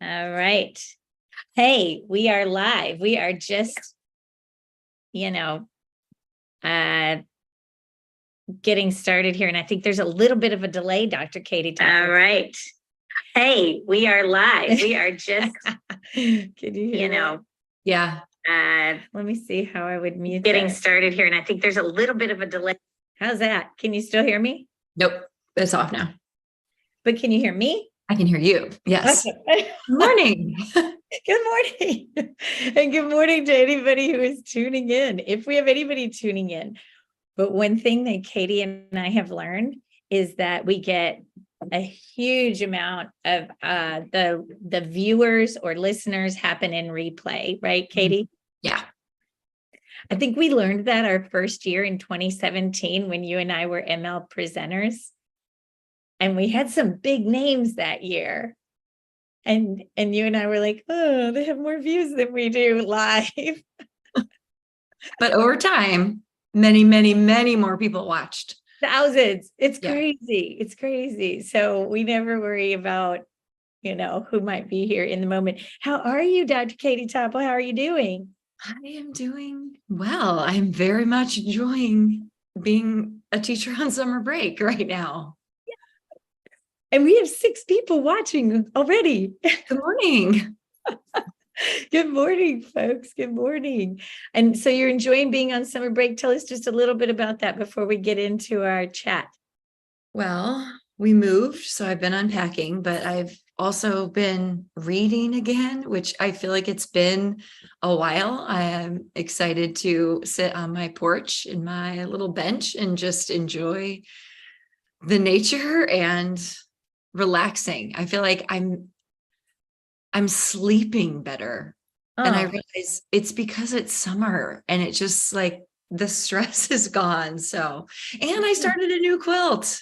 All right. Hey, we are live. We are just, you know, uh, getting started here. And I think there's a little bit of a delay, Dr. Katie. All right. Hey, we are live. We are just, can you hear Yeah. Let me see how I would mute getting started here. And I think there's a little bit of a delay. How's that? Can you still hear me? Nope. It's off now. But can you hear me? I can hear you. Yes. Okay. Good morning. Good morning. And good morning to anybody who is tuning in. If we have anybody tuning in. But one thing that Katie and I have learned is that we get a huge amount of the viewers or listeners happen in replay, right, Katie? Yeah. I think we learned that our first year in 2017 when you and I were ML presenters. And we had some big names that year. And you and I were like, oh, they have more views than we do live. But over time, many more people watched. Thousands. It's crazy. It's crazy. So we never worry about, who might be here in the moment. How are you, Dr. Katie Topple? How are you doing? I am doing well. I am very much enjoying being a teacher on summer break right now. And we have 6 people watching already. Good morning. Good morning, folks. Good morning. And so you're enjoying being on summer break. Tell us just a little bit about that before we get into our chat. Well, we moved, so I've been unpacking, but I've also been reading again, which I feel like it's been a while. I am excited to sit on my porch in my little bench and just enjoy the nature and relaxing. I feel like I'm sleeping better. Oh. And I realize it's because it's summer and it just like the stress is gone. So, and I started a new quilt.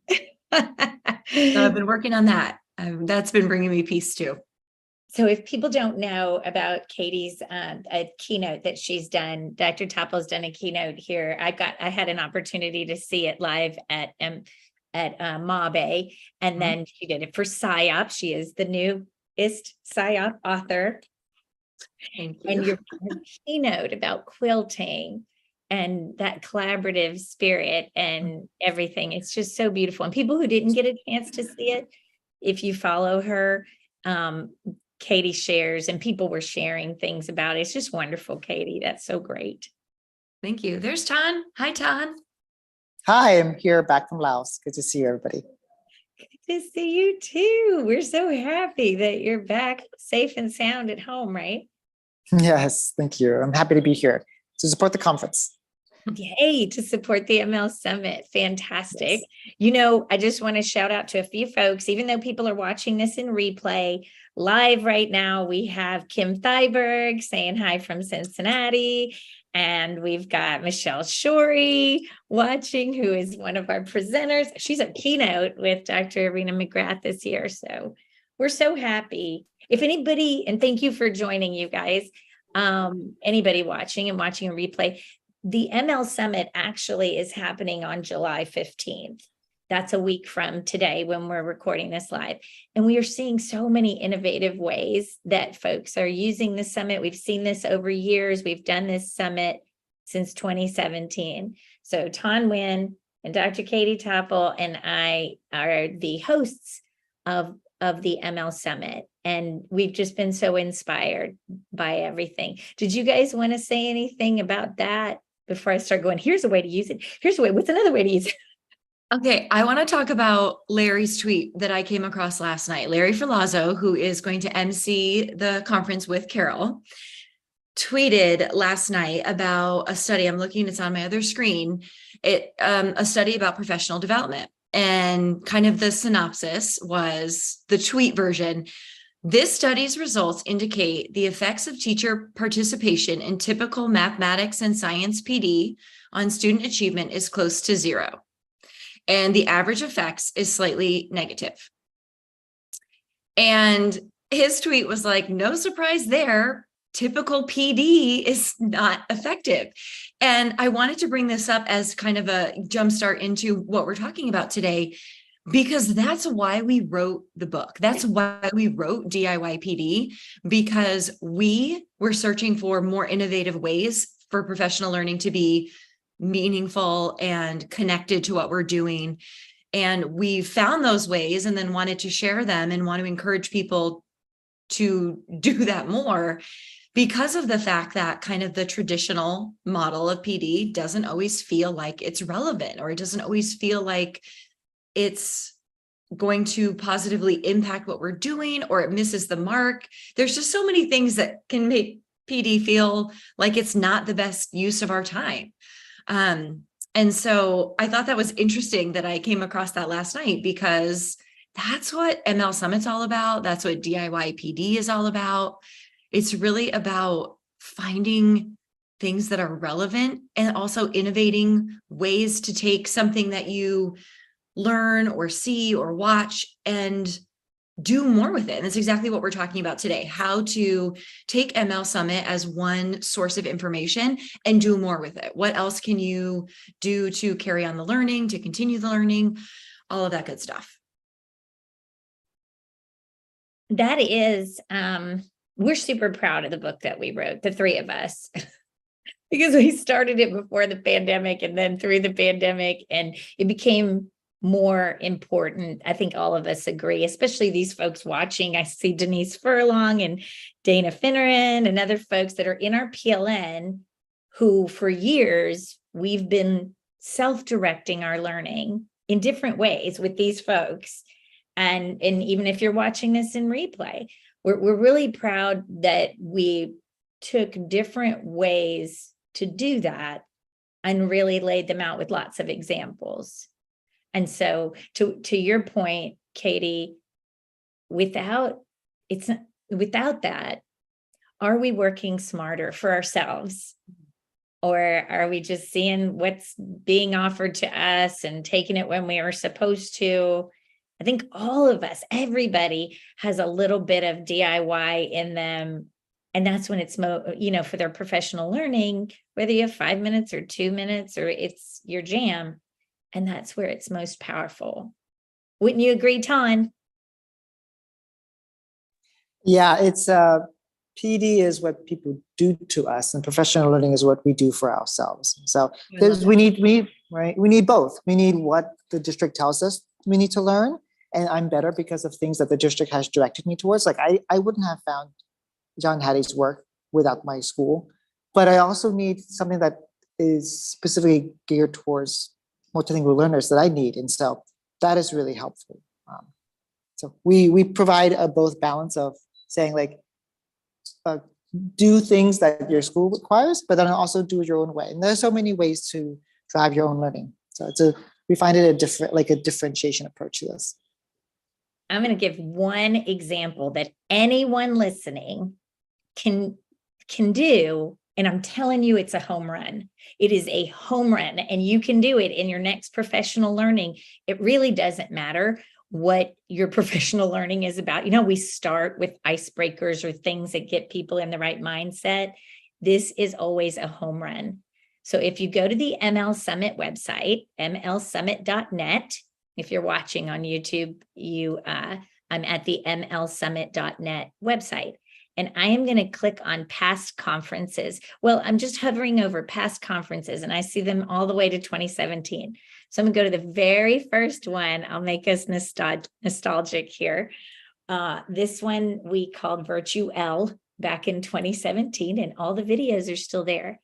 So I've been working on that. That's been bringing me peace too. So if people don't know about Katie's a keynote that she's done, Dr. Topple's done a keynote here. I had an opportunity to see it live at MABE, and then she did it for PsyOp. She is the newest PsyOp author. Thank you. And your keynote about quilting and that collaborative spirit and everything. It's just so beautiful. And people who didn't get a chance to see it, if you follow her, Katie shares, and people were sharing things about it. It's just wonderful, Katie. That's so great. Thank you. There's Tan. Hi, Tan. Hi, I'm here back from Laos. Good to see you, everybody. Good to see you too. We're so happy that you're back safe and sound at home, right? Yes, thank you. I'm happy to be here to support the conference. Yay, to support the MLSummit. Fantastic. Yes. I just want to shout out to a few folks, even though people are watching this in replay. Live right now, we have Kim Thyberg saying hi from Cincinnati. And we've got Michelle Shorey watching, who is one of our presenters. She's a keynote with Dr. Irina McGrath this year. So we're so happy. If anybody, and thank you for joining, you guys, anybody watching a replay, the MLSummit actually is happening on July 15th. That's a week from today when we're recording this live. And we are seeing so many innovative ways that folks are using the summit. We've seen this over years. We've done this summit since 2017. So Tan Nguyen and Dr. Katie Topple and I are the hosts of the MLSummit. And we've just been so inspired by everything. Did you guys want to say anything about that before I start going, here's a way to use it. Here's a way, what's another way to use it? Okay, I want to talk about Larry's tweet that I came across last night. Larry Filazzo, who is going to MC the conference with Carol, tweeted last night about a study. I'm looking, it's on my other screen. A study about professional development. And kind of the synopsis was the tweet version. This study's results indicate the effects of teacher participation in typical mathematics and science PD on student achievement is close to 0. And the average effects is slightly negative. And his tweet was like, no surprise there, typical PD is not effective. And I wanted to bring this up as kind of a jumpstart into what we're talking about today. because that's why we wrote the book. That's why we wrote DIY PD, because we were searching for more innovative ways for professional learning to be meaningful and connected to what we're doing. And we found those ways and then wanted to share them and want to encourage people to do that more, because of the fact that kind of the traditional model of PD doesn't always feel like it's relevant, or it doesn't always feel like it's going to positively impact what we're doing, or it misses the mark. There's just so many things that can make PD feel like it's not the best use of our time. And so I thought that was interesting that I came across that last night, because that's what MLSummit's all about. That's what DIY PD is all about. It's really about finding things that are relevant and also innovating ways to take something that you learn or see or watch and do more with it. And that's exactly what we're talking about today, how to take MLSummit as one source of information and do more with it. What else can you do to carry on the learning, to continue the learning, all of that good stuff. That is, we're super proud of the book that we wrote, the three of us, because we started it before the pandemic and then through the pandemic, and it became more important. I think all of us agree, especially these folks watching. I see Denise Furlong and Dana Finneran and other folks that are in our PLN who for years we've been self-directing our learning in different ways with these folks. And even if you're watching this in replay, we're really proud that we took different ways to do that and really laid them out with lots of examples. And so to your point, Katie, without that, are we working smarter for ourselves? Or are we just seeing what's being offered to us and taking it when we are supposed to? I think all of us, everybody has a little bit of DIY in them. And that's when it's, for their professional learning, whether you have 5 minutes or 2 minutes or it's your jam. And that's where it's most powerful. Wouldn't you agree, Ton? Yeah, it's PD is what people do to us, and professional learning is what we do for ourselves. So we need both. We need what the district tells us we need to learn, and I'm better because of things that the district has directed me towards. Like I wouldn't have found John Hattie's work without my school, but I also need something that is specifically geared towards multilingual learners that I need, and so that is really helpful. So we provide a both balance of saying like do things that your school requires, but then also do it your own way. And there's so many ways to drive your own learning. So we find it a differentiation approach to this. I'm going to give one example that anyone listening can do. And I'm telling you, it's a home run. It is a home run, and you can do it in your next professional learning. It really doesn't matter what your professional learning is about. We start with icebreakers or things that get people in the right mindset. This is always a home run. So if you go to the MLSummit website, mlsummit.net, if you're watching on YouTube, I'm at the mlsummit.net website. And I am going to click on past conferences. Well, I'm just hovering over past conferences and I see them all the way to 2017. So I'm going to go to the very first one. I'll make us nostalgic here. This one we called Virtue L back in 2017, and all the videos are still there.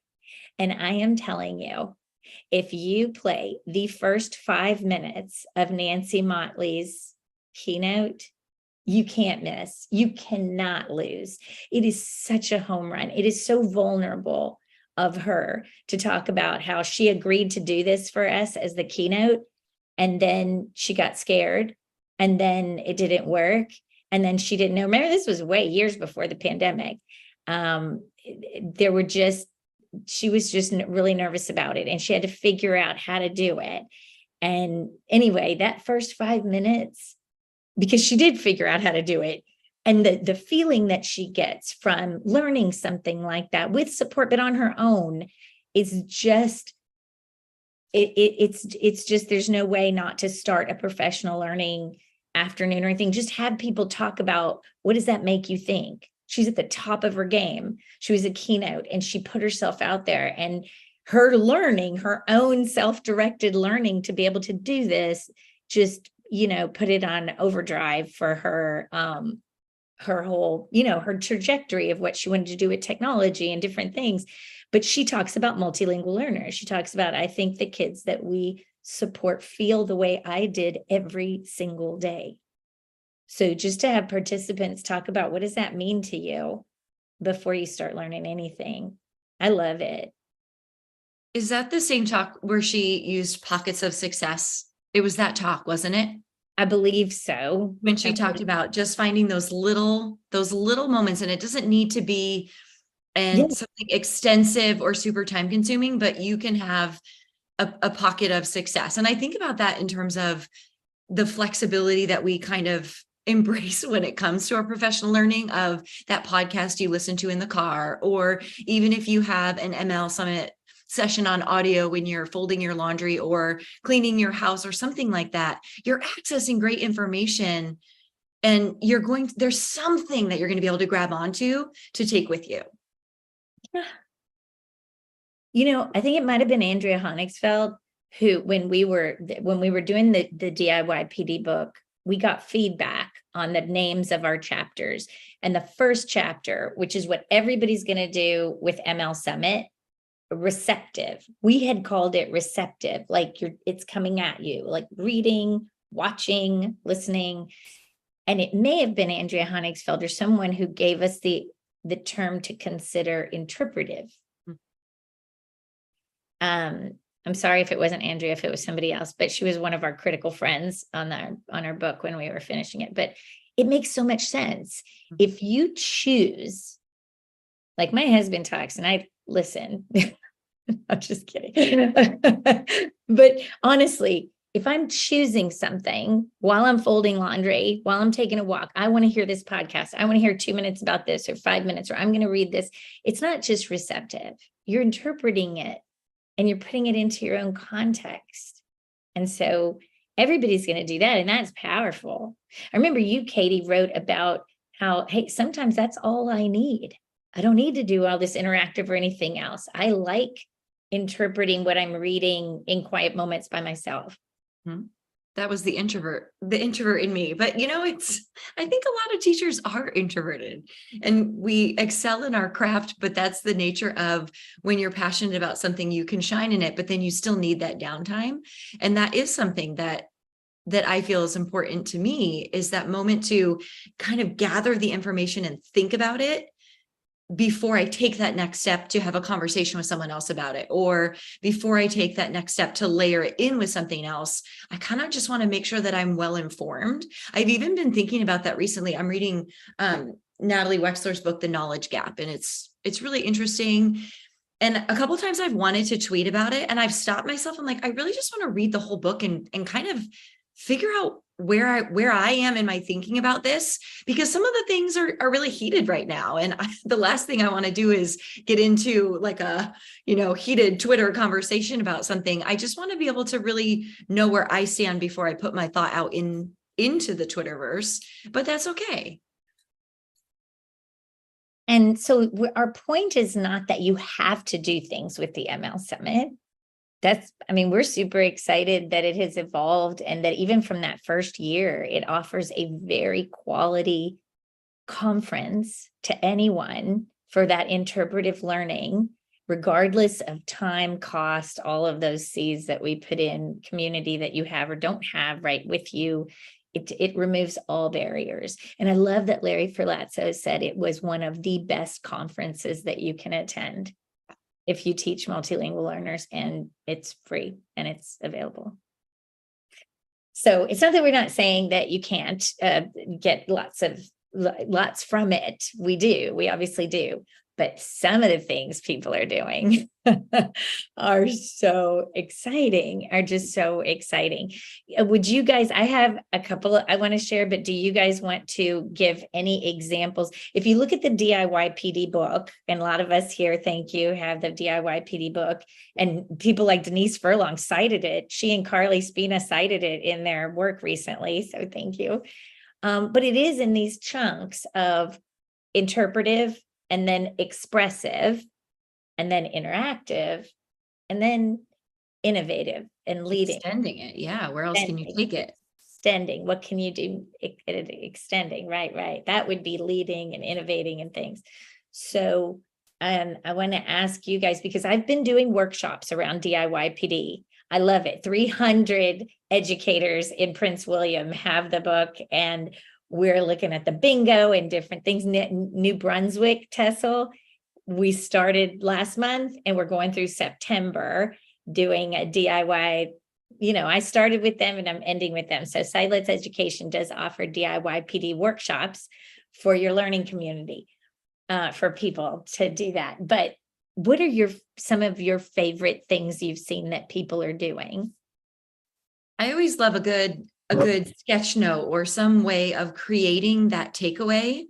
And I am telling you, if you play the first 5 minutes of Nancy Motley's keynote, you can't miss. You cannot lose. It is such a home run. It is so vulnerable of her to talk about how she agreed to do this for us as the keynote, and then she got scared, and then it didn't work, and then she didn't know. Remember, this was way years before the pandemic. She was just really nervous about it, and she had to figure out how to do it. And anyway, that first 5 minutes, because she did figure out how to do it. And the feeling that she gets from learning something like that with support, but on her own, is just it's just, there's no way not to start a professional learning afternoon or anything. Just have people talk about, what does that make you think? She's at the top of her game. She was a keynote and she put herself out there, and her learning, her own self-directed learning to be able to do this, just, put it on overdrive for her, her whole, her trajectory of what she wanted to do with technology and different things. But she talks about multilingual learners. She talks about, I think the kids that we support feel the way I did every single day. So just to have participants talk about, what does that mean to you before you start learning anything? I love it. Is that the same talk where she used pockets of success? It was that talk, wasn't it? I believe so. When she talked about just finding those little moments, and it doesn't need to be something extensive or super time consuming, but you can have a pocket of success. And I think about that in terms of the flexibility that we kind of embrace when it comes to our professional learning, of that podcast you listen to in the car, or even if you have an MLSummit session on audio when you're folding your laundry or cleaning your house or something like that, you're accessing great information, and there's something that you're going to be able to grab onto to take with you. I think it might have been Andrea Honigsfeld who, when we were doing the DIY PD book, we got feedback on the names of our chapters. And the first chapter, which is what everybody's going to do with MLSummit, receptive. We had called it receptive, like it's coming at you, like reading, watching, listening. And it may have been Andrea Honigsfeld or someone who gave us the term to consider interpretive. I'm sorry if it wasn't Andrea, if it was somebody else, but she was one of our critical friends on our book when we were finishing it. But it makes so much sense. If you choose, like my husband talks and I listen, I'm just kidding. But honestly, if I'm choosing something while I'm folding laundry, while I'm taking a walk, I want to hear this podcast. I want to hear 2 minutes about this, or 5 minutes, or I'm going to read this. It's not just receptive. You're interpreting it and you're putting it into your own context. And so everybody's going to do that. And that's powerful. I remember you, Katie, wrote about how, hey, sometimes that's all I need. I don't need to do all this interactive or anything else. I like interpreting what I'm reading in quiet moments by myself. That was the introvert in me. But I think a lot of teachers are introverted and we excel in our craft, but that's the nature of when you're passionate about something, you can shine in it, but then you still need that downtime. And that is something that I feel is important to me, is that moment to kind of gather the information and think about it before I take that next step to have a conversation with someone else about it, or before I take that next step to layer it in with something else. I kind of just want to make sure that I'm well informed. I've even been thinking about that recently. I'm reading Natalie Wexler's book, The Knowledge Gap, and it's really interesting. And a couple of times I've wanted to tweet about it, and I've stopped myself. I'm like, I really just want to read the whole book and kind of figure out where I am in my thinking about this, because some of the things are really heated right now. And the last thing I want to do is get into like a, heated Twitter conversation about something. I just want to be able to really know where I stand before I put my thought out into the Twitterverse, but that's okay. And so our point is not that you have to do things with the MLSummit. We're super excited that it has evolved, and that even from that first year, it offers a very quality conference to anyone for that interpretive learning, regardless of time, cost, all of those C's that we put in, community that you have or don't have right with you. It removes all barriers. And I love that Larry Ferlazzo said it was one of the best conferences that you can attend if you teach multilingual learners, and it's free and it's available. So it's not that we're not saying that you can't get lots from it. We obviously do, but some of the things people are doing are so exciting, are just so exciting. Would you guys, I have a couple I want to share, but do you guys want to give any examples? If you look at the DIY PD book, and a lot of us here, thank you, have the DIY PD book, and people like Denise Furlong cited it. She and Carly Spina cited it in their work recently. So thank you. But it is in these chunks of interpretive, and then expressive, and then interactive, and then innovative and leading. Extending it. Yeah. Where else can you take it? Extending. What can you do? Extending. Right. That would be leading and innovating and things. So, I want to ask you guys, because I've been doing workshops around DIY PD. I love it. 300 educators in Prince William have the book, and we're looking at the bingo and different things. New Brunswick, Tessel, we started last month, and we're going through September doing a DIY. I started with them and I'm ending with them. So Silence Education does offer DIY PD workshops for your learning community, for people to do that. But what are some of your favorite things you've seen that people are doing? I always love a good sketch note or some way of creating that takeaway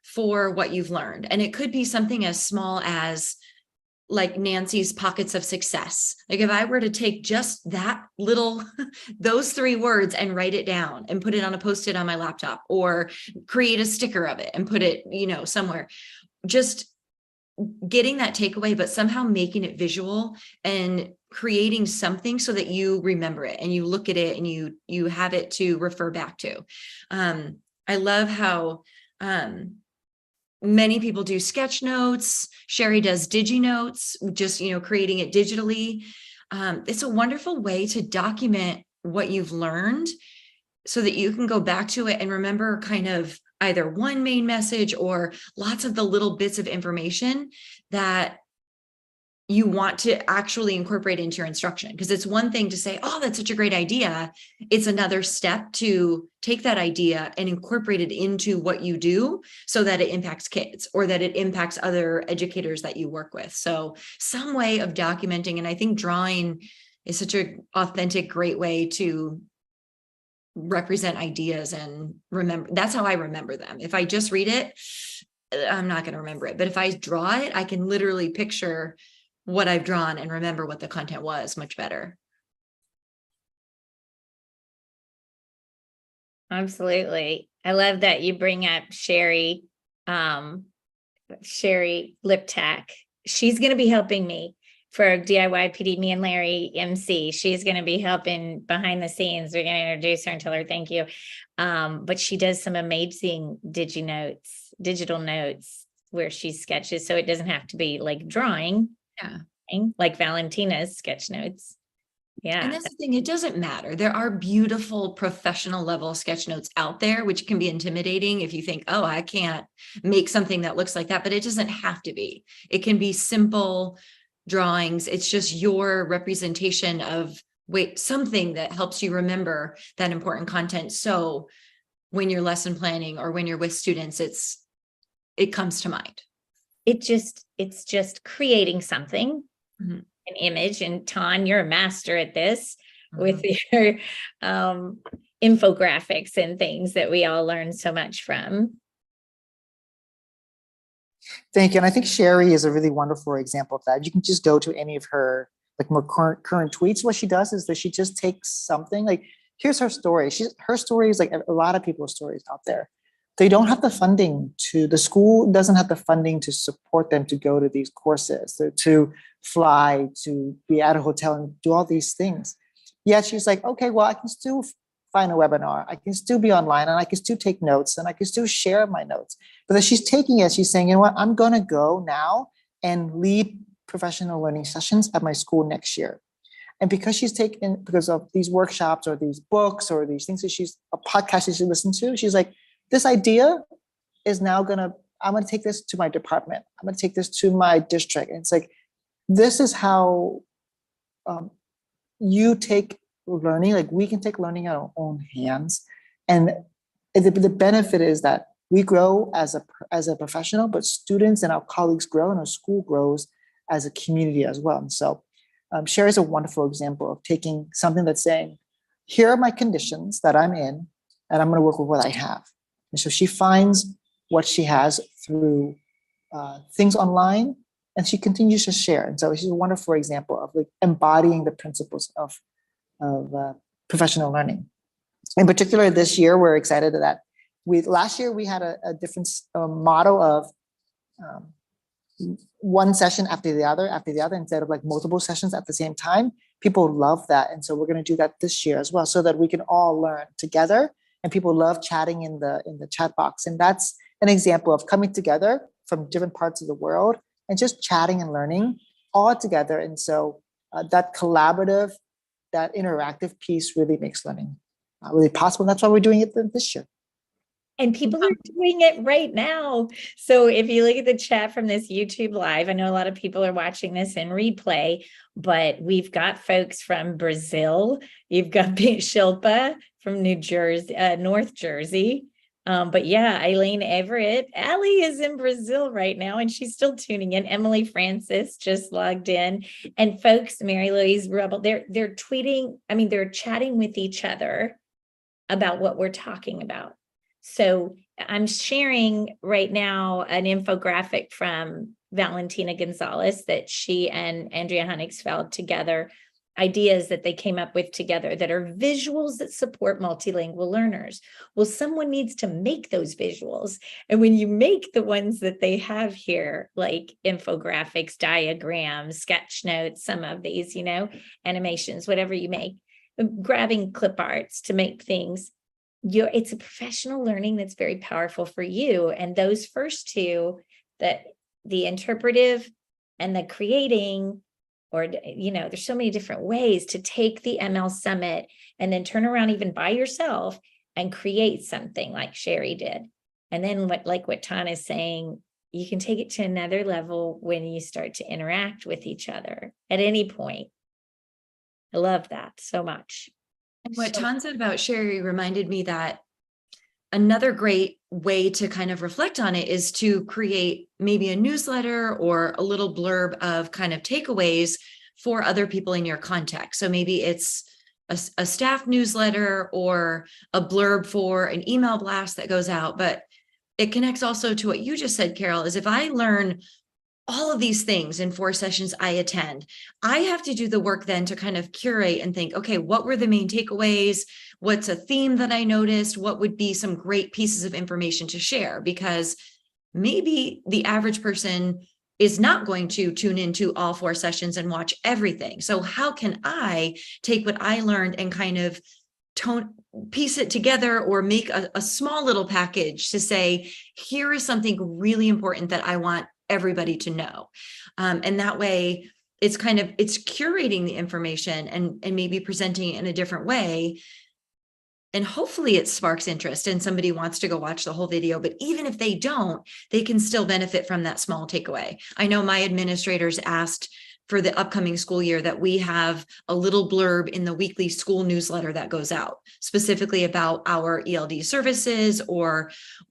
for what you've learned. And it could be something as small as like Nancy's pockets of success. Like if I were to take just that little, those 3 words and write it down and put it on a Post-it on my laptop, or create a sticker of it and put it, somewhere, just getting that takeaway, but somehow making it visual and creating something so that you remember it and you look at it and you have it to refer back to. I love how many people do sketch notes. Sherry does DigiNotes, just, creating it digitally. It's a wonderful way to document what you've learned so that you can go back to it and remember kind of either one main message or lots of the little bits of information that you want to actually incorporate into your instruction. Because it's one thing to say, oh, that's such a great idea. It's another step to take that idea and incorporate it into what you do so that it impacts kids or that it impacts other educators that you work with. So some way of documenting, and I think drawing is such an authentic, great way to represent ideas and remember. That's how I remember them. If I just read it, I'm not going to remember it. But if I draw it, I can literally picture what I've drawn and remember what the content was much better. Absolutely. I love that you bring up Sherry Liptak. She's going to be helping me for DIY PD, me and Larry MC. She's going to be helping behind the scenes. We're going to introduce her and tell her thank you. But she does some amazing digital notes where she sketches. So it doesn't have to be like drawing. Yeah. Like Valentina's sketch notes. Yeah. And that's the thing, it doesn't matter. There are beautiful professional level sketch notes out there, which can be intimidating if you think, oh, I can't make something that looks like that, but it doesn't have to be. It can be simple drawings. It's just your representation of something that helps you remember that important content. So when you're lesson planning or when you're with students, it comes to mind. It's just creating something, Mm-hmm. an image. And Ton, you're a master at this with your infographics and things that we all learn so much from. Thank you. And I think Sherry is a really wonderful example of that. You can just go to any of her like more current tweets. What she does is that she just takes something like, here's her story. Her story is like a lot of people's stories out there. They don't have the funding the school doesn't have the funding to support them to go to these courses, to fly, to be at a hotel and do all these things. Yet she's like, okay, well, I can still find a webinar. I can still be online and I can still take notes and I can still share my notes. But then she's taking it, she's saying, you know what, I'm going to go now and lead professional learning sessions at my school next year. And because of these workshops or these books or these things a podcast that she listened to, she's like, this idea is now I'm going to take this to my department. I'm going to take this to my district. And it's like, this is how you take learning, like we can take learning in our own hands. And the benefit is that We grow as a professional, but students and our colleagues grow and our school grows as a community as well. And so Sherry is a wonderful example of taking something that's saying, here are my conditions that I'm in, and I'm going to work with what I have. And so she finds what she has through things online, and she continues to share. And so she's a wonderful example of like embodying the principles of professional learning. In particular, this year, we're excited that last year we had a different model of one session after the other, instead of like multiple sessions at the same time. People love that. And so we're going to do that this year as well, so that we can all learn together. And people love chatting in the chat box. And that's an example of coming together from different parts of the world and just chatting and learning all together. And so that collaborative, that interactive piece really makes learning really possible. And that's why we're doing it this year. And people are doing it right now. So if you look at the chat from this YouTube live, I know a lot of people are watching this in replay, but we've got folks from Brazil. You've got Shilpa from New Jersey, North Jersey. But yeah, Eileen Everett, Allie is in Brazil right now, and she's still tuning in. Emily Francis just logged in, and folks, Mary Louise Rebel, they're tweeting. I mean, they're chatting with each other about what we're talking about. So I'm sharing right now an infographic from Valentina Gonzalez that she and Andrea Honigfeld together, ideas that they came up with together that are visuals that support multilingual learners. Well, someone needs to make those visuals. And when you make the ones that they have here, like infographics, diagrams, sketch notes, some of these, animations, whatever you make, grabbing clip arts to make things, it's a professional learning that's very powerful for you. And those first two, that the interpretive and the creating, or there's so many different ways to take the MLSummit and then turn around even by yourself and create something like Sherry did. And then what Tana is saying, you can take it to another level when you start to interact with each other at any point. I love that so much. And what Tan said about Sherry reminded me that another great way to kind of reflect on it is to create maybe a newsletter or a little blurb of kind of takeaways for other people in your context. So maybe it's a staff newsletter or a blurb for an email blast that goes out. But it connects also to what you just said, Carol, is if I learn all of these things in 4 sessions I attend, I have to do the work then to kind of curate and think, okay, what were the main takeaways? What's a theme that I noticed? What would be some great pieces of information to share? Because maybe the average person is not going to tune into all 4 sessions and watch everything. So how can I take what I learned and kind of piece it together or make a small little package to say, here is something really important that I want everybody to know. And that way it's curating the information and maybe presenting it in a different way. And hopefully it sparks interest and somebody wants to go watch the whole video. But even if they don't, they can still benefit from that small takeaway. I know my administrators asked for the upcoming school year that we have a little blurb in the weekly school newsletter that goes out specifically about our ELD services or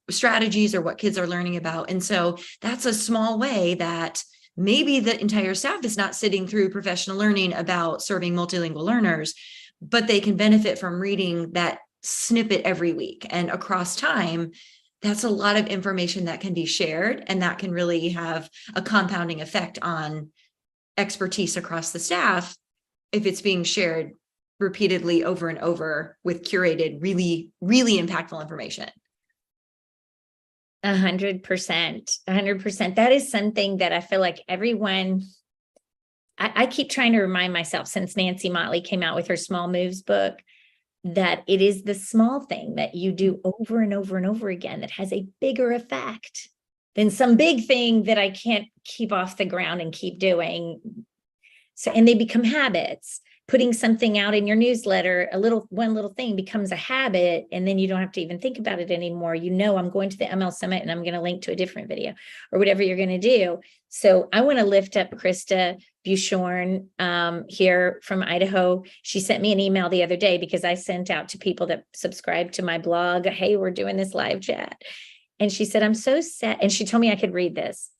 strategies or what kids are learning about. And so that's a small way that maybe the entire staff is not sitting through professional learning about serving multilingual learners, but they can benefit from reading that snippet every week. And across time, that's a lot of information that can be shared, and that can really have a compounding effect on expertise across the staff if it's being shared repeatedly over and over with curated, really, really impactful information. 100%, 100%. That is something that I feel like everyone, I keep trying to remind myself since Nancy Motley came out with her Small Moves book, that it is the small thing that you do over and over and over again that has a bigger effect than some big thing that I can't keep off the ground and keep doing. So, and they become habits. Putting something out in your newsletter, one little thing becomes a habit, and then you don't have to even think about it anymore. I'm going to the MLSummit and I'm going to link to a different video or whatever you're going to do. So I want to lift up Krista Buchorn here from Idaho. She sent me an email the other day because I sent out to people that subscribe to my blog, hey, we're doing this live chat. And she said, I'm so sad. And she told me I could read this.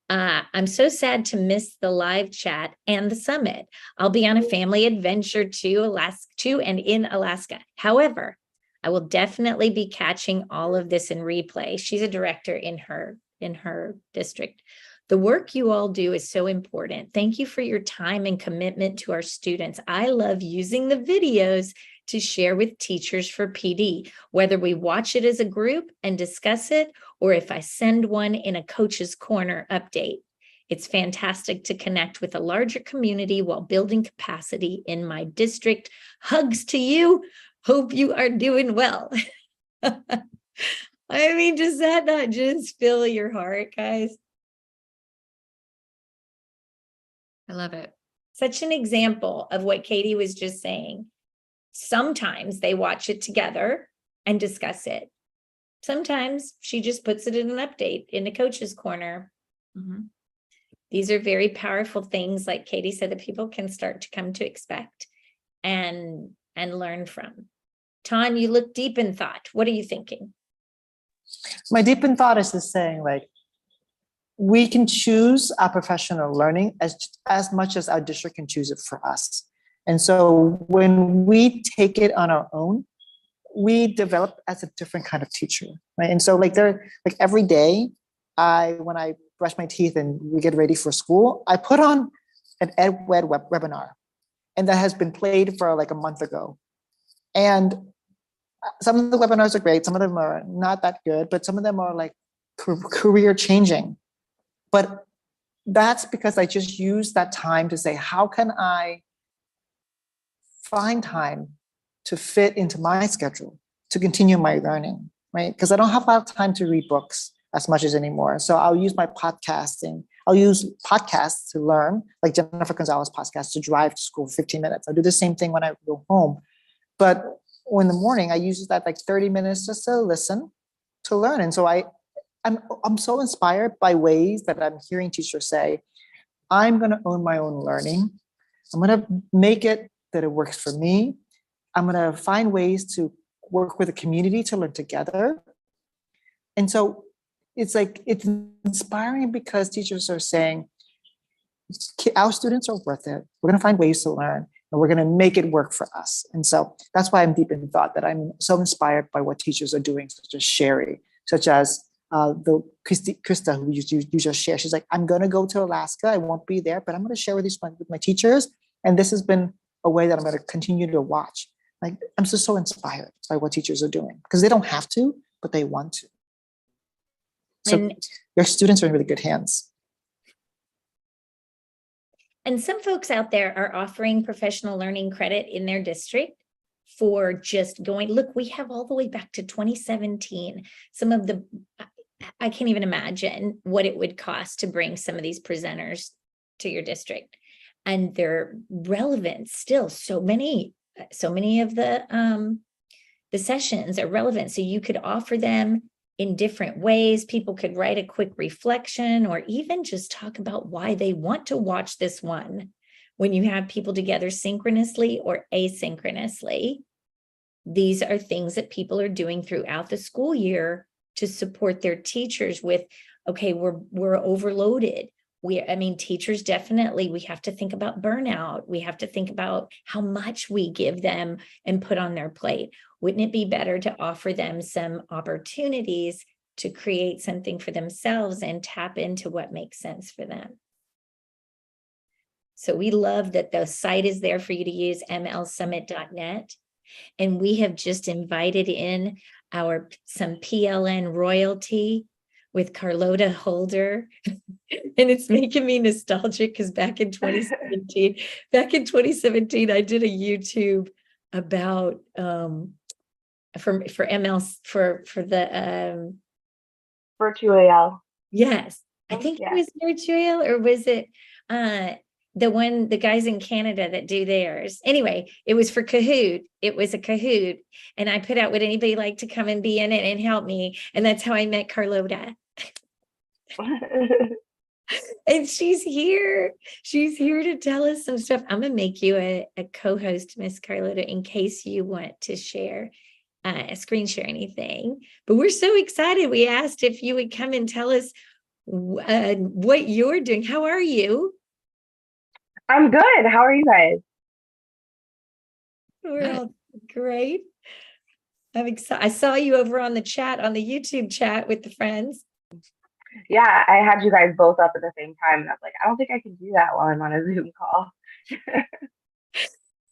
I'm so sad to miss the live chat and the summit. I'll be on a family adventure to and in Alaska. However, I will definitely be catching all of this in replay. She's a director in her district. The work you all do is so important. Thank you for your time and commitment to our students. I love using the videos to share with teachers for PD, whether we watch it as a group and discuss it, or if I send one in a coach's corner update. It's fantastic to connect with a larger community while building capacity in my district. Hugs to you. Hope you are doing well. I mean, does that not just fill your heart, guys? I love it. Such an example of what Katie was just saying. Sometimes they watch it together and discuss it. Sometimes she just puts it in an update in the coach's corner. Mm-hmm. These are very powerful things, like Katie said, that people can start to come to expect and learn from. Tan, you look deep in thought. What are you thinking? My deep in thought is just saying, like, we can choose our professional learning as much as our district can choose it for us. And so when we take it on our own, we develop as a different kind of teacher, right? And so like every day, when I brush my teeth and we get ready for school, I put on an EdWed webinar, and that has been played for like a month ago. And some of the webinars are great, some of them are not that good, but some of them are like career changing. But that's because I just use that time to say, how can I find time to fit into my schedule to continue my learning, right? Because I don't have a lot of time to read books as much as anymore. So I'll use my podcasting. I'll use podcasts to learn, like Jennifer Gonzalez podcast, to drive to school for 15 minutes. I'll do the same thing when I go home. But in the morning, I use that like 30 minutes just to listen, to learn. And so I'm so inspired by ways that I'm hearing teachers say, I'm going to own my own learning. I'm going to make it that it works for me. I'm going to find ways to work with a community to learn together. And so it's inspiring because teachers are saying, our students are worth it. We're going to find ways to learn, and we're going to make it work for us. And so that's why I'm deep in thought, that I'm so inspired by what teachers are doing, such as Sherry, such as the Krista, who you just shared. She's like, I'm going to go to Alaska. I won't be there, but I'm going to share with my teachers. And this has been a way that I'm going to continue to watch. Like, I'm just so inspired by what teachers are doing, because they don't have to, but they want to. So your students are in really good hands. And some folks out there are offering professional learning credit in their district for just going, look, we have all the way back to 2017. I can't even imagine what it would cost to bring some of these presenters to your district. And they're relevant still. So many of the sessions are relevant. So you could offer them in different ways. People could write a quick reflection, or even just talk about why they want to watch this one. When you have people together synchronously or asynchronously, these are things that people are doing throughout the school year to support their teachers with, okay, we're overloaded. Teachers definitely, we have to think about burnout. We have to think about how much we give them and put on their plate. Wouldn't it be better to offer them some opportunities to create something for themselves and tap into what makes sense for them? So we love that the site is there for you to use, MLSummit.net. And we have just invited in some PLN royalty with Carlota Holder. And it's making me nostalgic because back in 2017, I did a YouTube about for the Virtual. Yes, I think it was Virtual, or was it the guys in Canada that do theirs? Anyway, it was for Kahoot. It was a Kahoot, and I put out, would anybody like to come and be in it and help me? And that's how I met Carlota. And she's here to tell us some stuff. I'm gonna make you a co-host, Miss Carlota, in case you want to share. screen share anything, but we're so excited. We asked if you would come and tell us what you're doing. How are you? I'm good. How are you guys? We're all great. I'm excited. I saw you over on the chat, on the YouTube chat with the friends. Yeah, I had you guys both up at the same time, and I was like, I don't think I can do that while I'm on a Zoom call.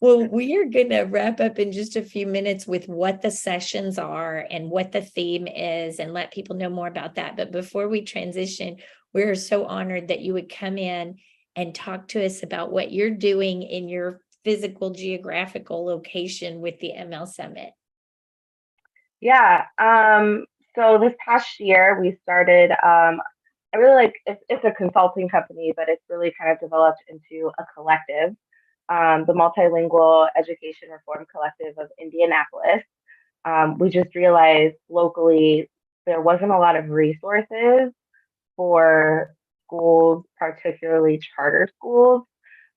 Well, we are going to wrap up in just a few minutes with what the sessions are and what the theme is and let people know more about that. But before we transition, we're so honored that you would come in and talk to us about what you're doing in your physical geographical location with the MLSummit. Yeah. So this past year we started, I really like it's a consulting company, but it's really kind of developed into a collective, the Multilingual Education Reform Collective of Indianapolis. We just realized locally there wasn't a lot of resources for schools, particularly charter schools,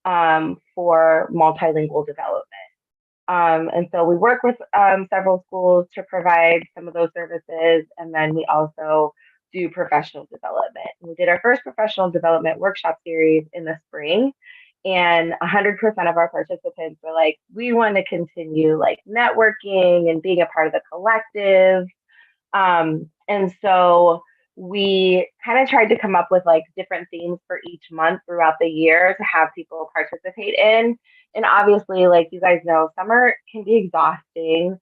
for multilingual development. And so we work with several schools to provide some of those services. And then we also do professional development. We did our first professional development workshop series in the spring. And 100% of our participants were like, we want to continue like networking and being a part of the collective. And so we kind of tried to come up with like different themes for each month throughout the year to have people participate in. And obviously, like you guys know, summer can be exhausting.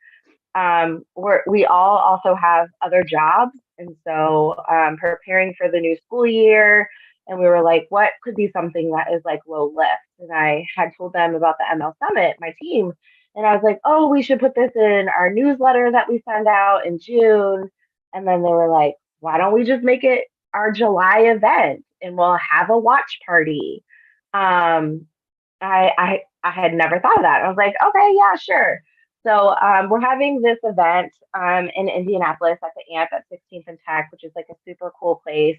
We all also have other jobs. And so preparing for the new school year, and we were like, what could be something that is like low lift? And I had told them about the MLSummit, my team. And I was like, oh, we should put this in our newsletter that we send out in June. And then they were like, why don't we just make it our July event and we'll have a watch party? I had never thought of that. I was like, okay, yeah, sure. So we're having this event in Indianapolis at the AMP at 16th and Tech, which is like a super cool place.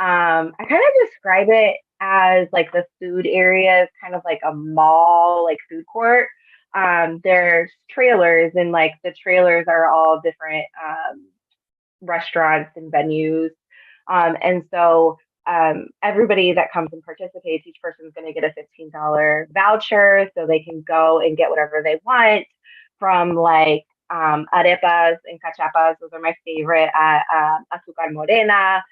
I kind of describe it as like the food area is kind of like a mall, like food court. There's trailers, and like the trailers are all different restaurants and venues. And so everybody that comes and participates, each person is going to get a $15 voucher so they can go and get whatever they want from like arepas and cachapas. Those are my favorite at Azúcar Morena.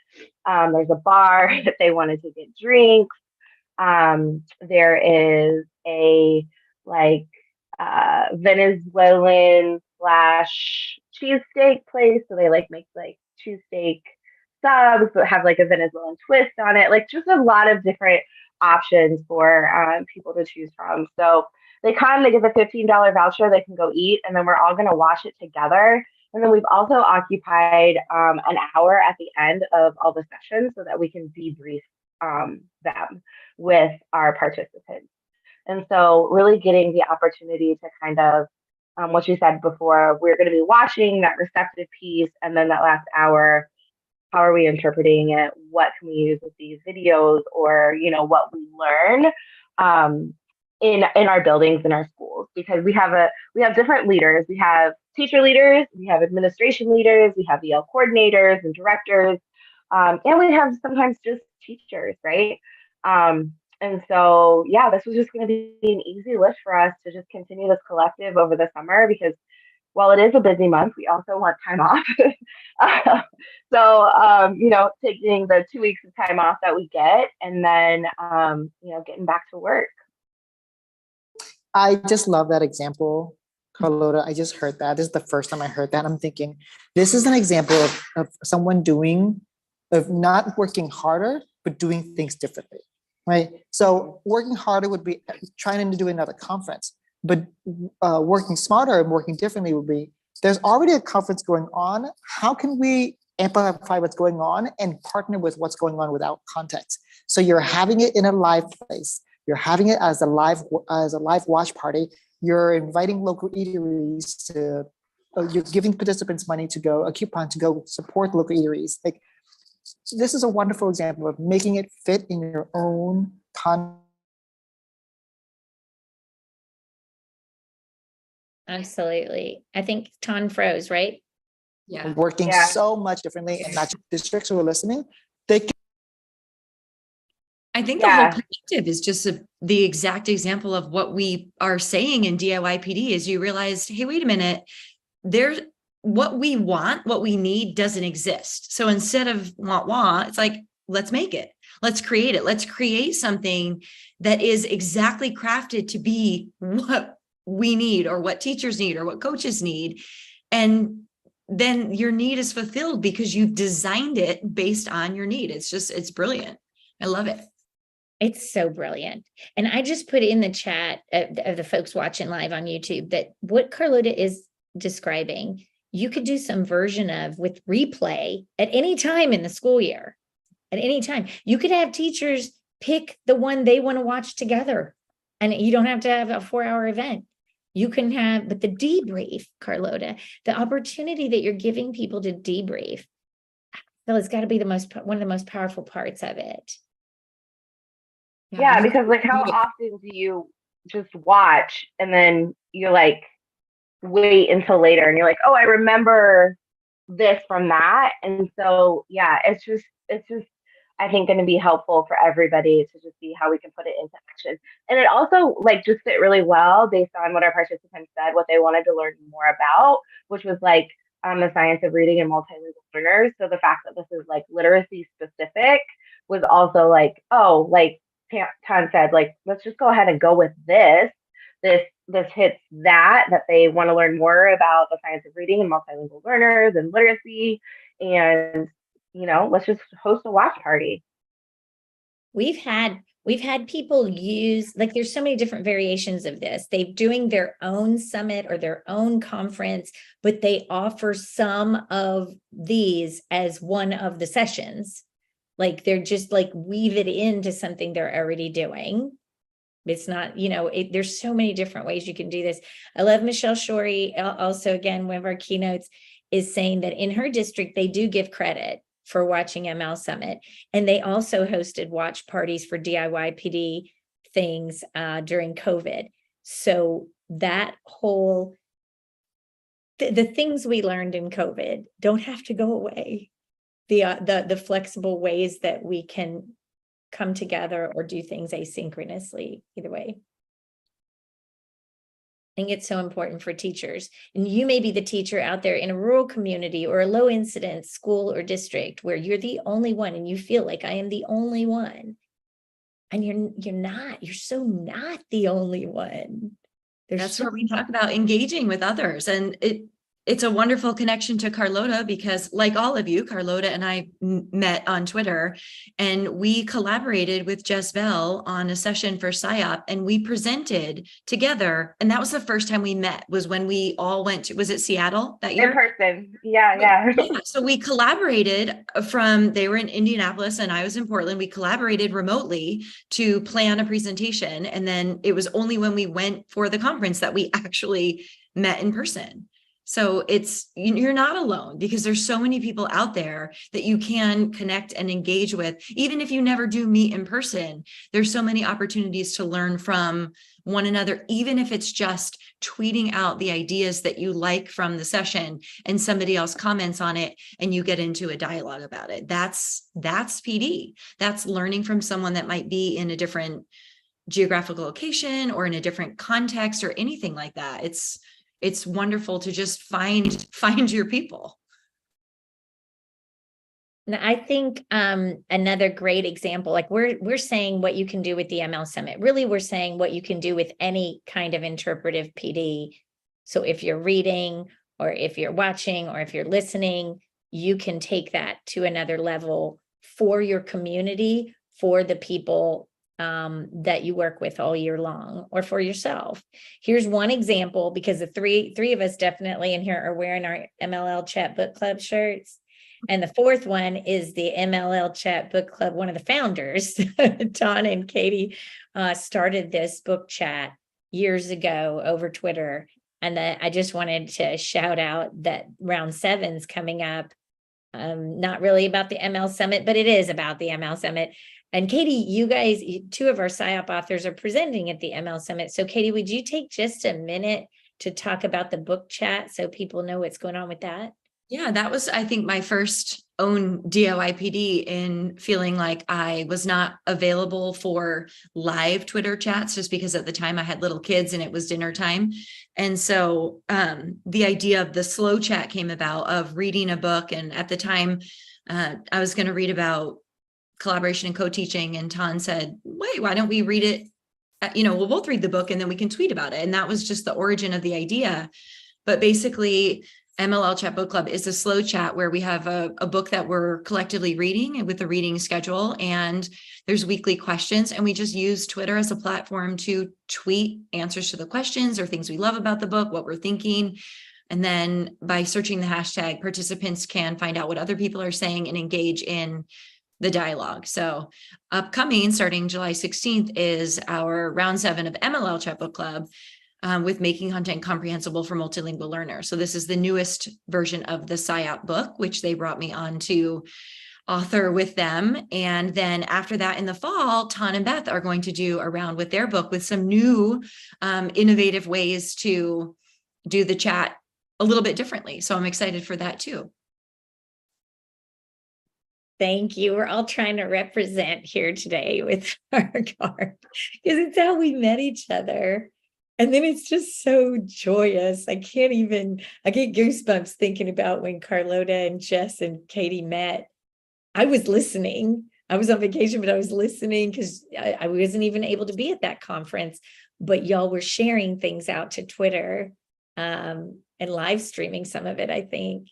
There's a bar if they wanted to get drinks. There is a like Venezuelan / cheesesteak place. So they like make like cheesesteak subs, but have like a Venezuelan twist on it. Like just a lot of different options for people to choose from. So they come, they get the $15 voucher, they can go eat, and then we're all going to watch it together. And then we've also occupied an hour at the end of all the sessions so that we can debrief them with our participants. And so really getting the opportunity to kind of, what you said before, we're going to be watching that receptive piece, and then that last hour, how are we interpreting it? What can we use with these videos, or, you know, what we learn in our buildings, in our schools? Because we have different leaders. We have teacher leaders, we have administration leaders, we have EL coordinators and directors, and we have sometimes just teachers, right? And so, yeah, this was just going to be an easy lift for us to just continue this collective over the summer, because while it is a busy month, we also want time off. So, you know, taking the 2 weeks of time off that we get, and then, you know, getting back to work. I just love that example, Carlota. I just heard that. This is the first time I heard that. I'm thinking, this is an example of someone of not working harder, but doing things differently, right? So working harder would be trying to do another conference, but working smarter and working differently would be, there's already a conference going on. How can we amplify what's going on and partner with what's going on without context? So you're having it in a live place. You're having it as a live watch party. You're inviting local eateries to, you're giving participants money to go, a coupon to go support local eateries. Like, this is a wonderful example of making it fit in your own context Absolutely. I think Ton froze, right? Yeah. Working Yeah. so much differently, and not just districts who are listening. They can I think the whole Yeah. collective is just the exact example of what we are saying in DIYPD is you realized, hey, wait a minute, there's what we want, what we need doesn't exist. So instead of want, it's like, let's make it. Let's create it. Let's create something that is exactly crafted to be what we need or what teachers need or what coaches need. And then your need is fulfilled because you've designed it based on your need. It's brilliant. I love it. It's so brilliant. And I just put in the chat of the folks watching live on YouTube that what Carlota is describing, you could do some version of with replay at any time in the school year. At any time, you could have teachers pick the one they want to watch together, and you don't have to have a 4-hour event. You can have, but the debrief, Carlota, the opportunity that you're giving people to debrief, so it's got to be one of the most powerful parts of it. Yeah, because like how often do you just watch and then you're like wait until later and you're like, oh, I remember this from that. And so yeah, it's just I think going to be helpful for everybody to just see how we can put it into action. And it also like just fit really well based on what our participants said, what they wanted to learn more about, which was like the science of reading and multilingual learners. So the fact that this is like literacy specific was also like, oh, like Tan said, like, let's just go ahead and go with this. This hits that they want to learn more about the science of reading and multilingual learners and literacy. And, you know, let's just host a watch party. We've had people use, like, there's so many different variations of this. They're doing their own summit or their own conference, but they offer some of these as one of the sessions. Like they're just like weave it into something they're already doing. It's not, you know, there's so many different ways you can do this. I love Michelle Shorey. Also, again, one of our keynotes is saying that in her district, they do give credit for watching MLSummit. And they also hosted watch parties for DIY PD things during COVID. So that whole, the things we learned in COVID don't have to go away. The flexible ways that we can come together or do things asynchronously, either way. I think it's so important for teachers. And you may be the teacher out there in a rural community or a low incidence school or district where you're the only one and you feel like I am the only one. And you're not, you're so not the only one. That's where we talk about engaging with others. And it's a wonderful connection to Carlota because, like all of you, Carlota and I met on Twitter and we collaborated with Jess Bell on a session for PSYOP and we presented together. And that was the first time we met, was when we all went to, was it Seattle that year? In person. Yeah. So we collaborated they were in Indianapolis and I was in Portland. We collaborated remotely to plan a presentation. And then it was only when we went for the conference that we actually met in person. So you're not alone because there's so many people out there that you can connect and engage with. Even if you never do meet in person, there's so many opportunities to learn from one another, even if it's just tweeting out the ideas that you like from the session and somebody else comments on it and you get into a dialogue about it. That's PD. That's learning from someone that might be in a different geographical location or in a different context or anything like that. It's wonderful to just find your people. Now, I think another great example, like we're saying what you can do with the MLSummit. Really, we're saying what you can do with any kind of interpretive PD. So if you're reading or if you're watching or if you're listening, you can take that to another level for your community, for the people that you work with all year long, or for yourself. Here's one example, because the three of us definitely in here are wearing our MLL Chat Book Club shirts. And the fourth one is the MLL Chat Book Club. One of the founders, Don and Katie, started this book chat years ago over Twitter. And I just wanted to shout out that round 7's coming up. Not really about the MLSummit, but it is about the MLSummit. And Katie, you guys, 2 of our PSYOP authors are presenting at the MLSummit. So Katie, would you take just a minute to talk about the book chat so people know what's going on with that? Yeah, that was, I think, my first own DIYPD in feeling like I was not available for live Twitter chats just because at the time I had little kids and it was dinner time. And so the idea of the slow chat came about, of reading a book. And at the time, I was going to read about collaboration and co-teaching. And Tan said, wait, why don't we read it? We'll both read the book and then we can tweet about it. And that was just the origin of the idea. But basically, MLL Chat Book Club is a slow chat where we have a book that we're collectively reading with a reading schedule, and there's weekly questions, and we just use Twitter as a platform to tweet answers to the questions or things we love about the book, what we're thinking. And then by searching the hashtag, participants can find out what other people are saying and engage in the dialogue. So upcoming, starting July 16th, is our round 7 of MLL Chat Book Club, with making content comprehensible for multilingual learners. So this is the newest version of the SciOp book, which they brought me on to author with them. And then after that, in the fall, Tan and Beth are going to do a round with their book with some new innovative ways to do the chat a little bit differently. So I'm excited for that too. Thank you. We're all trying to represent here today with our card because it's how we met each other. And then it's just so joyous. I get goosebumps thinking about when Carlota and Jess and Katie met. I was listening. I was on vacation, but I was listening because I wasn't even able to be at that conference. But y'all were sharing things out to Twitter and live streaming some of it, I think.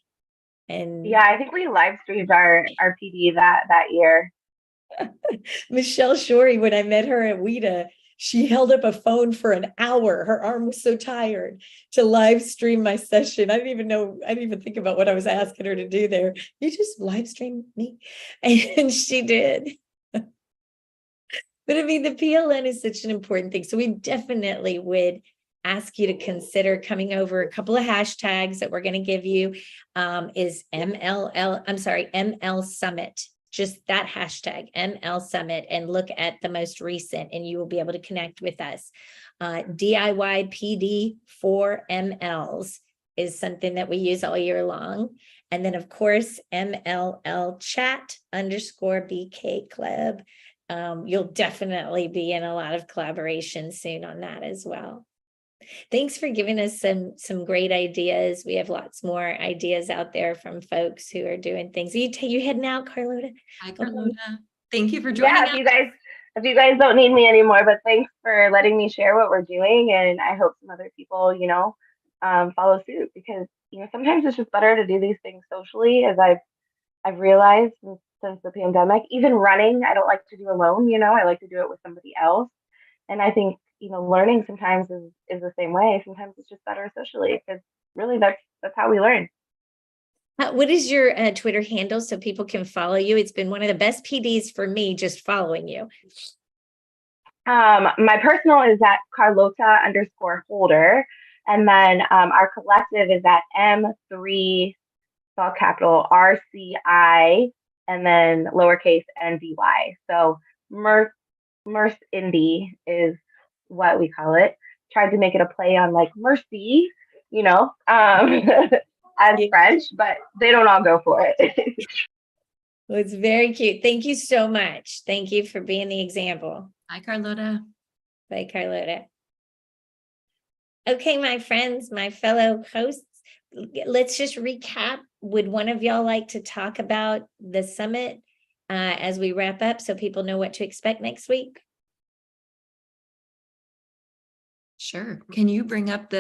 And yeah, I think we live streamed our PD that year. Michelle Shorey, when I met her at WIDA, she held up a phone for an hour. Her arm was so tired to live stream my session. I didn't even think about what I was asking her to do there. You just live stream me. And she did. But I mean, the PLN is such an important thing. So we definitely would ask you to consider coming over. A couple of hashtags that we're going to give you is MLSummit. Just that hashtag, MLSummit, and look at the most recent, and you will be able to connect with us. DIYPD for MLs is something that we use all year long. And then, of course, MLL chat _BK club. You'll definitely be in a lot of collaboration soon on that as well. Thanks for giving us some great ideas. We have lots more ideas out there from folks who are doing things. You heading out, Carlota? Hi, Carlota. Thank you for joining us. If you guys don't need me anymore, but thanks for letting me share what we're doing, and I hope some other people, follow suit, because sometimes it's just better to do these things socially, as I've realized since the pandemic. Even running, I don't like to do alone. I like to do it with somebody else, and I think learning sometimes is the same way. Sometimes it's just better socially, because really that's how we learn. What is your Twitter handle so people can follow you? It's been one of the best PDs for me just following you. My personal is at Carlota _Holder. And then our collective is at M3, all capital RCI, and then lowercase NDY. So Merce Indie is what we call it. Tried to make it a play on like mercy, as French, but they don't all go for it. Well, it's very cute. Thank you so much. Thank you for being the example. Hi, Carlota. Bye, Carlota. Okay, my friends, my fellow hosts, let's just recap. Would one of y'all like to talk about the summit as we wrap up so people know what to expect next week? Sure. Can you bring up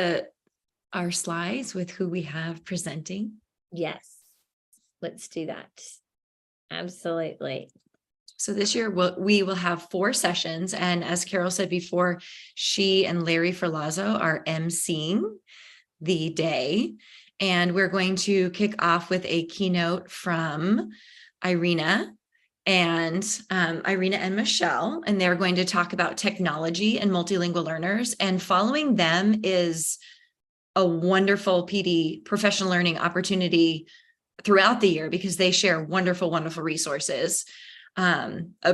our slides with who we have presenting? Yes, let's do that. Absolutely. So this year we will have 4 sessions. And as Carol said before, she and Larry Ferlazzo are emceeing the day. And we're going to kick off with a keynote from Irina and Michelle, and they're going to talk about technology and multilingual learners. And following them is a wonderful PD professional learning opportunity throughout the year, because they share wonderful, wonderful resources.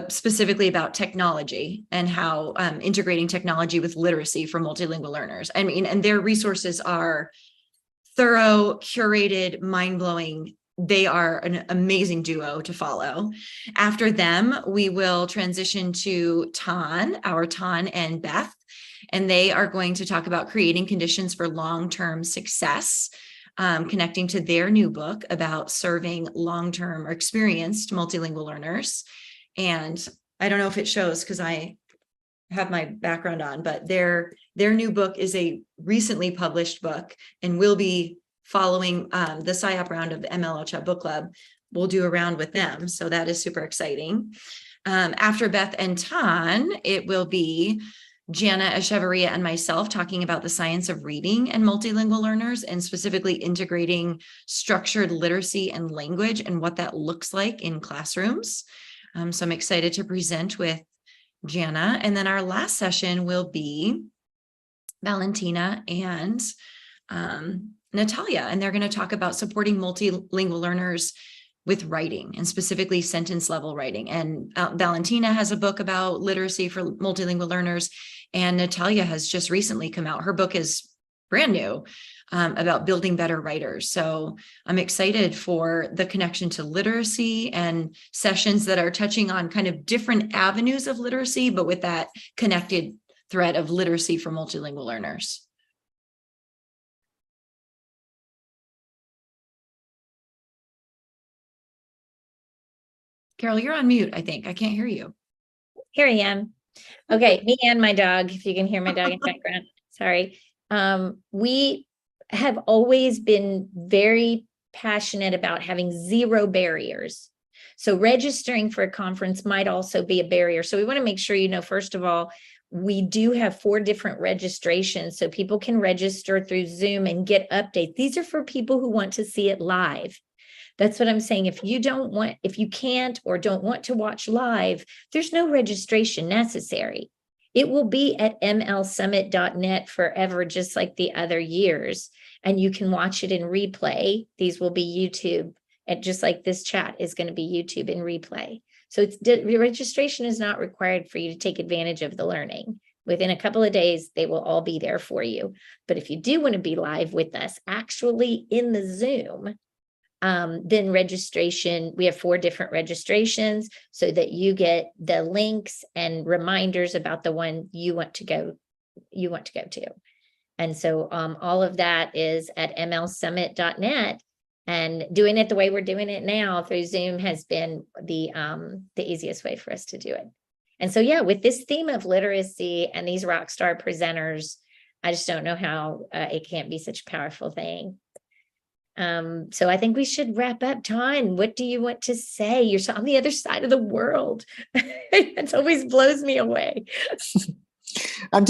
specifically about technology and how integrating technology with literacy for multilingual learners. I mean, and their resources are thorough, curated, mind-blowing. They are an amazing duo to follow. After them, we will transition to our Tan and Beth, and they are going to talk about creating conditions for long-term success, connecting to their new book about serving long-term or experienced multilingual learners. And I don't know if it shows because I have my background on, but their new book is a recently published book and will be following the PSYOP round of the MLSummit book club. We'll do a round with them. So that is super exciting. After Beth and Tan, it will be Jana Echevarria and myself talking about the science of reading and multilingual learners, and specifically integrating structured literacy and language and what that looks like in classrooms. So I'm excited to present with Jana. And then our last session will be Valentina and Natalia, and they're going to talk about supporting multilingual learners with writing, and specifically sentence level writing. And Valentina has a book about literacy for multilingual learners, and Natalia has just recently come out. Her book is brand new, about building better writers. So I'm excited for the connection to literacy and sessions that are touching on kind of different avenues of literacy, but with that connected thread of literacy for multilingual learners. Carol, you're on mute, I think. I can't hear you. Here I am. Okay, me and my dog, if you can hear my dog in the background. Sorry. We have always been very passionate about having zero barriers. So registering for a conference might also be a barrier. So we want to make sure, you know, first of all, we do have 4 different registrations, so people can register through Zoom and get updates. These are for people who want to see it live. That's what I'm saying. If you can't or don't want to watch live, there's no registration necessary. It will be at MLSummit.net forever, just like the other years. And you can watch it in replay. These will be YouTube, and just like this chat is going to be YouTube in replay. So registration is not required for you to take advantage of the learning. Within a couple of days, they will all be there for you. But if you do want to be live with us, actually in the Zoom, then registration, we have 4 different registrations so that you get the links and reminders about the one you want to go to. And so all of that is at MLSummit.net, and doing it the way we're doing it now through Zoom has been the easiest way for us to do it. And so, yeah, with this theme of literacy and these rock star presenters, I just don't know how it can't be such a powerful thing. So I think we should wrap up. Tan, what do you want to say? You're on the other side of the world. It always blows me away. Well,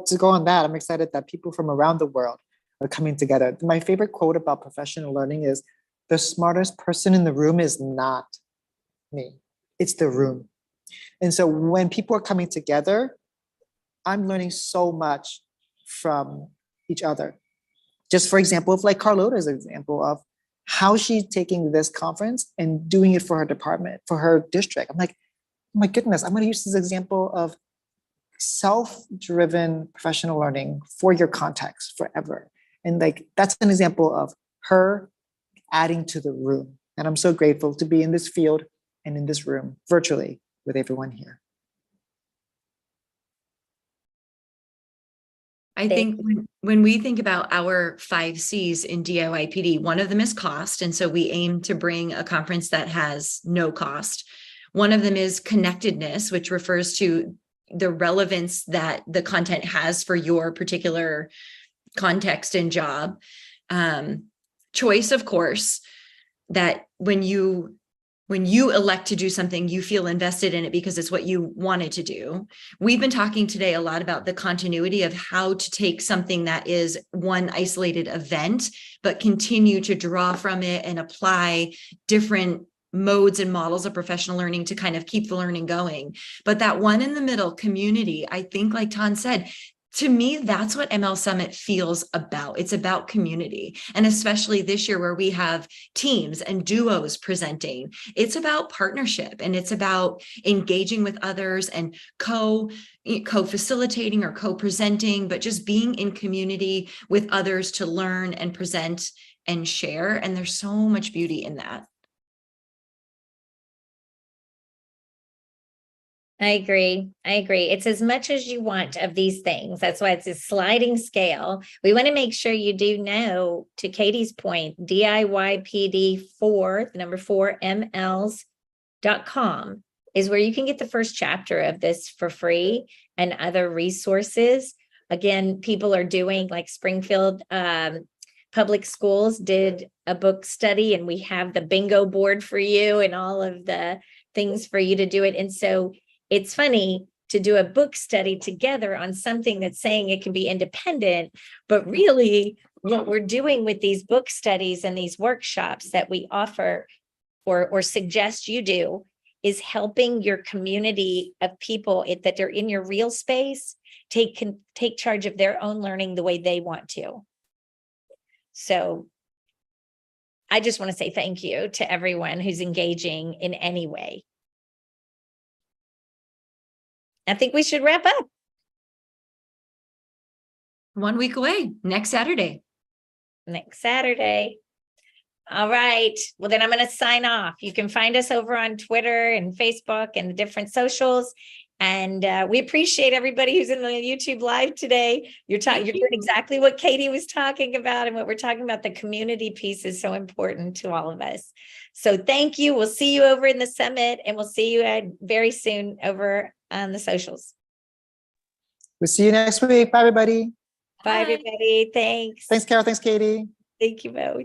to go on that, I'm excited that people from around the world are coming together. My favorite quote about professional learning is, the smartest person in the room is not me, it's the room. And so when people are coming together, I'm learning so much from each other. Just for example, like Carlota's example of how she's taking this conference and doing it for her department, for her district. I'm like, oh my goodness, I'm going to use this example of self-driven professional learning for your context forever. And like, that's an example of her adding to the room. And I'm so grateful to be in this field and in this room virtually with everyone here. I think when we think about our 5 C's in DIYPD, one of them is cost. And so we aim to bring a conference that has no cost. One of them is connectedness, which refers to the relevance that the content has for your particular context and job. Choice, of course, that when you elect to do something, you feel invested in it because it's what you wanted to do. We've been talking today a lot about the continuity of how to take something that is one isolated event, but continue to draw from it and apply different modes and models of professional learning to kind of keep the learning going. But that one in the middle community, I think, like Tan said, to me, that's what ML Summit feels about. It's about community. And especially this year where we have teams and duos presenting, it's about partnership and it's about engaging with others and co-facilitating or co-presenting, but just being in community with others to learn and present and share. And there's so much beauty in that. I agree. It's as much as you want of these things. That's why it's a sliding scale. We want to make sure you do know, to Katie's point, DIYPD4, the number 4, MLs.com is where you can get the first chapter of this for free and other resources. Again, people are doing, like Springfield Public Schools did a book study, and we have the bingo board for you and all of the things for you to do it. And so it's funny to do a book study together on something that's saying it can be independent, but really what we're doing with these book studies and these workshops that we offer or suggest you do is helping your community of people that they're in your real space take charge of their own learning the way they want to. So I just want to say thank you to everyone who's engaging in any way. I think we should wrap up. 1 week away, next Saturday. Next Saturday. All right. Well, then I'm going to sign off. You can find us over on Twitter and Facebook and the different socials. And we appreciate everybody who's in the YouTube live today. You're doing exactly what Katie was talking about, and what we're talking about. The community piece is so important to all of us. So thank you. We'll see you over in the summit, and we'll see you very soon over on the socials. We'll see you next week. Bye, everybody. Bye, everybody. Thanks. Thanks, Carol. Thanks, Katie. Thank you both.